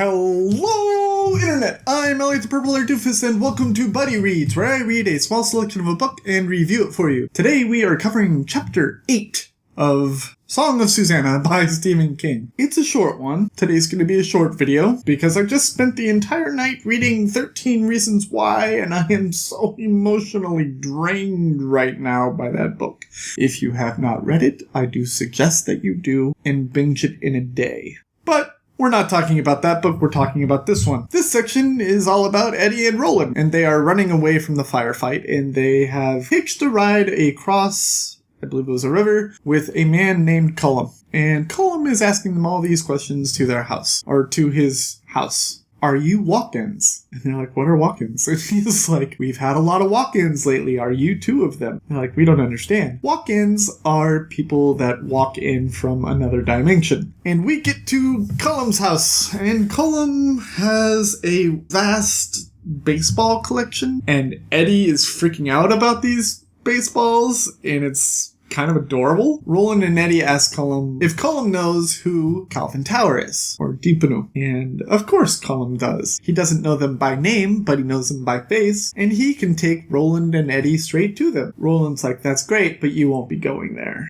Hello, Internet! I'm Elliot the Purple Hair Doofus, and welcome to Buddy Reads, where I read a small selection of a book and review it for you. Today we are covering Chapter 8 of Song of Susannah by Stephen King. It's a short one. Today's going to be a short video, because I just spent the entire night reading 13 Reasons Why, and I am so emotionally drained right now by that book. If you have not read it, I do suggest that you do, and binge it in a day. But we're not talking about that book, we're talking about this one. This section is all about Eddie and Roland, and they are running away from the firefight, and they have hitched a ride across, I believe it was a river, with a man named Cullum. And Cullum is asking them all these questions to their house, or to his house. Are you walk-ins? And they're like, what are walk-ins? And he's like, we've had a lot of walk-ins lately. Are you two of them? And they're like, we don't understand. Walk-ins are people that walk in from another dimension. And we get to Cullum's house. And Cullum has a vast baseball collection. And Eddie is freaking out about these baseballs. And it's kind of adorable. Roland and Eddie ask Cullum if Cullum knows who Calvin Tower is, or Deepanu. And of course Cullum does. He doesn't know them by name, but he knows them by face, and he can take Roland and Eddie straight to them. Roland's like, that's great, but you won't be going there.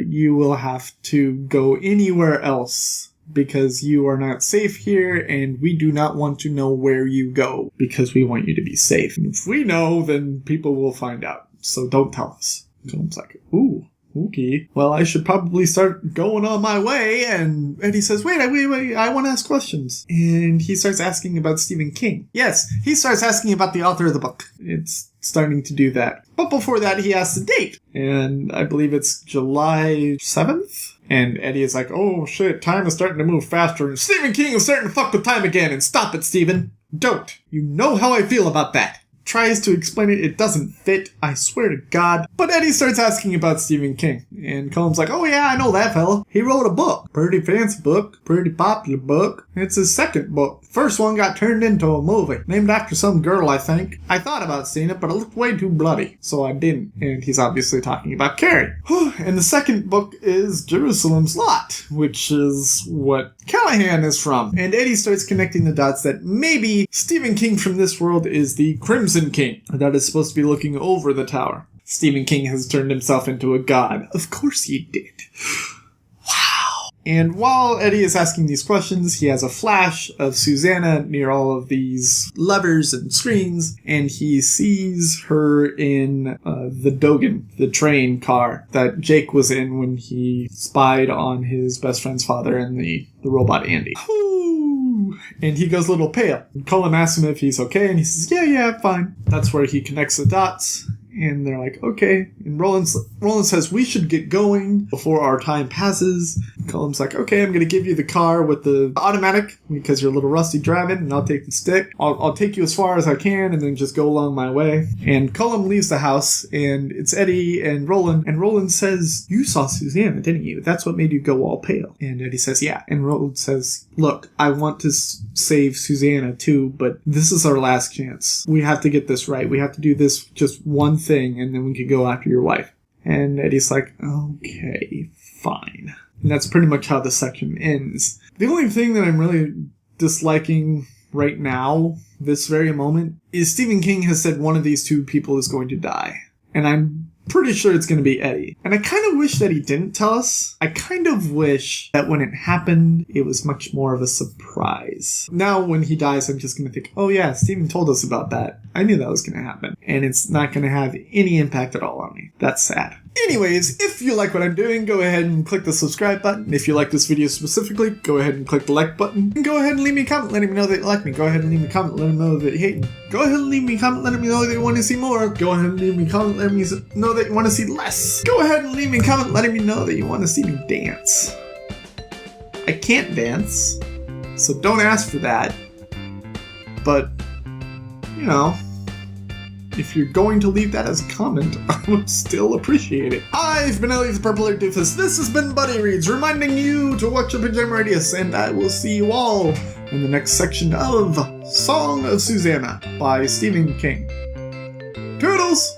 You will have to go anywhere else, because you are not safe here, and we do not want to know where you go, because we want you to be safe. And if we know, then people will find out, so don't tell us. Cullum's like, ooh, okay. Well, I should probably start going on my way. And Eddie says, wait, I want to ask questions. And he starts asking about Stephen King. Yes, he starts asking about the author of the book. It's starting to do that. But before that, he asks the date. And I believe it's July 7th. And Eddie is like, oh shit, time is starting to move faster. And Stephen King is starting to fuck with time again. And stop it, Stephen. Don't. You know how I feel about that. Tries to explain it, it doesn't fit, I swear to God. But Eddie starts asking about Stephen King, and Cullum's like, oh yeah, I know that fella. He wrote a book. Pretty fancy book, pretty popular book. It's his second book. First one got turned into a movie, named after some girl, I think. I thought about seeing it, but it looked way too bloody, so I didn't. And he's obviously talking about Carrie. And the second book is Jerusalem's Lot, which is what Callahan is from. And Eddie starts connecting the dots that maybe Stephen King from this world is the Crimson King that is supposed to be looking over the tower. Stephen King has turned himself into a god. Of course he did. Wow. And while Eddie is asking these questions, he has a flash of Susannah near all of these levers and screens, and he sees her in the Dogan, the train car that Jake was in when he spied on his best friend's father and the robot Andy. And he goes a little pale. And Cullum asks him if he's okay, and he says, yeah, fine. That's where he connects the dots, and they're like, okay. And Roland says, we should get going before our time passes. Cullum's like, okay, I'm going to give you the car with the automatic, because you're a little rusty driving, and I'll take the stick. I'll take you as far as I can, and then just go along my way. And Cullum leaves the house, and it's Eddie and Roland says, you saw Susannah, didn't you? That's what made you go all pale. And Eddie says, yeah. And Roland says, look, I want to save Susannah too, but this is our last chance. We have to get this right. We have to do this just one thing, and then we can go after your wife. And Eddie's like, okay, fine. And that's pretty much how the section ends. The only thing that I'm really disliking right now, this very moment, is Stephen King has said one of these two people is going to die. And I'm pretty sure it's going to be Eddie. And I kind of wish that he didn't tell us. I kind of wish that when it happened, it was much more of a surprise. Now when he dies, I'm just going to think, oh yeah, Stephen told us about that. I knew that was going to happen. And it's not going to have any impact at all on me. That's sad. Anyways, if you like what I'm doing, go ahead and click the subscribe button. If you like this video specifically, go ahead and click the like button. And go ahead and leave me a comment letting me know that you like me. Go ahead and leave me a comment letting me know that you hate me. Go ahead and leave me a comment letting me know that you want to see more. Go ahead and leave me a comment letting me know that you want to see less. Go ahead and leave me a comment letting me know that you want to see me dance. I can't dance, so don't ask for that. But, you know, if you're going to leave that as a comment, I would still appreciate it. I've been Elliot the Purple Hair Doofus. This has been Buddy Reads, reminding you to watch your pajama radius, and I will see you all in the next section of Song of Susannah by Stephen King. Toodles!